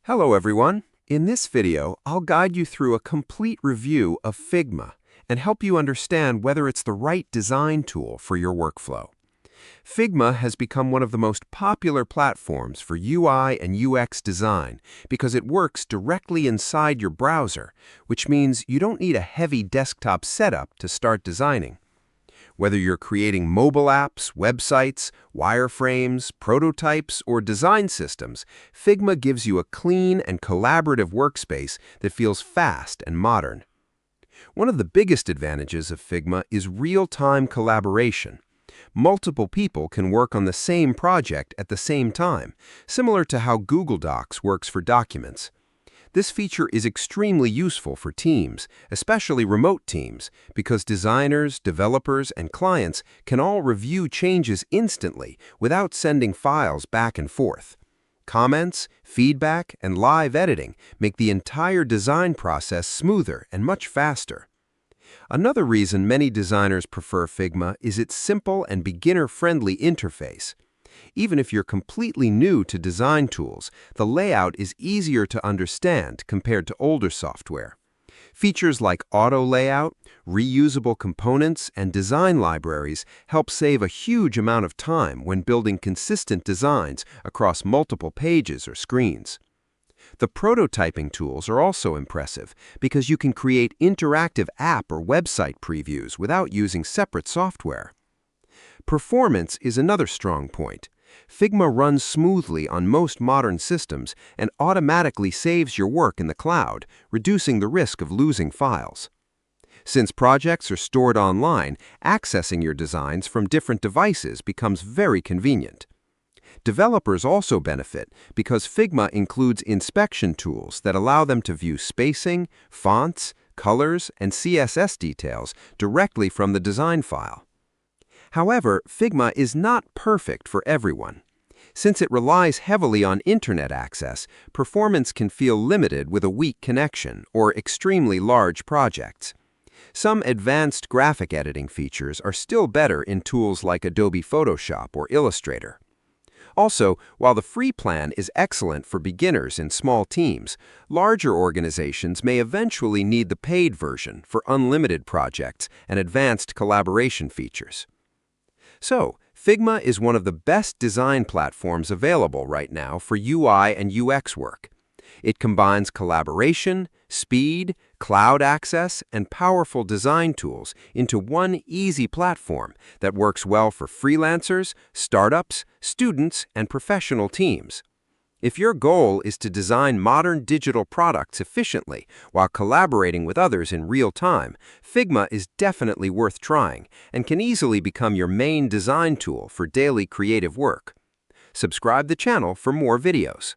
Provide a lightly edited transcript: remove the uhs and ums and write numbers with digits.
Hello everyone. In this video, I'll guide you through a complete review of Figma and help you understand whether it's the right design tool for your workflow. Figma has become one of the most popular platforms for UI and UX design because it works directly inside your browser, which means you don't need a heavy desktop setup to start designing. Whether you're creating mobile apps, websites, wireframes, prototypes, or design systems, Figma gives you a clean and collaborative workspace that feels fast and modern. One of the biggest advantages of Figma is real-time collaboration. Multiple people can work on the same project at the same time, similar to how Google Docs works for documents. This feature is extremely useful for teams, especially remote teams, because designers, developers, and clients can all review changes instantly without sending files back and forth. Comments, feedback, and live editing make the entire design process smoother and much faster. Another reason many designers prefer Figma is its simple and beginner-friendly interface. Even if you're completely new to design tools, the layout is easier to understand compared to older software. Features like auto layout, reusable components, and design libraries help save a huge amount of time when building consistent designs across multiple pages or screens. The prototyping tools are also impressive because you can create interactive app or website previews without using separate software. Performance is another strong point. Figma runs smoothly on most modern systems and automatically saves your work in the cloud, reducing the risk of losing files. Since projects are stored online, accessing your designs from different devices becomes very convenient. Developers also benefit because Figma includes inspection tools that allow them to view spacing, fonts, colors, and CSS details directly from the design file. However, Figma is not perfect for everyone. Since it relies heavily on internet access, performance can feel limited with a weak connection or extremely large projects. Some advanced graphic editing features are still better in tools like Adobe Photoshop or Illustrator. Also, while the free plan is excellent for beginners in small teams, larger organizations may eventually need the paid version for unlimited projects and advanced collaboration features. So, Figma is one of the best design platforms available right now for UI and UX work. It combines collaboration, speed, cloud access, and powerful design tools into one easy platform that works well for freelancers, startups, students, and professional teams. If your goal is to design modern digital products efficiently while collaborating with others in real time, Figma is definitely worth trying and can easily become your main design tool for daily creative work. Subscribe the channel for more videos.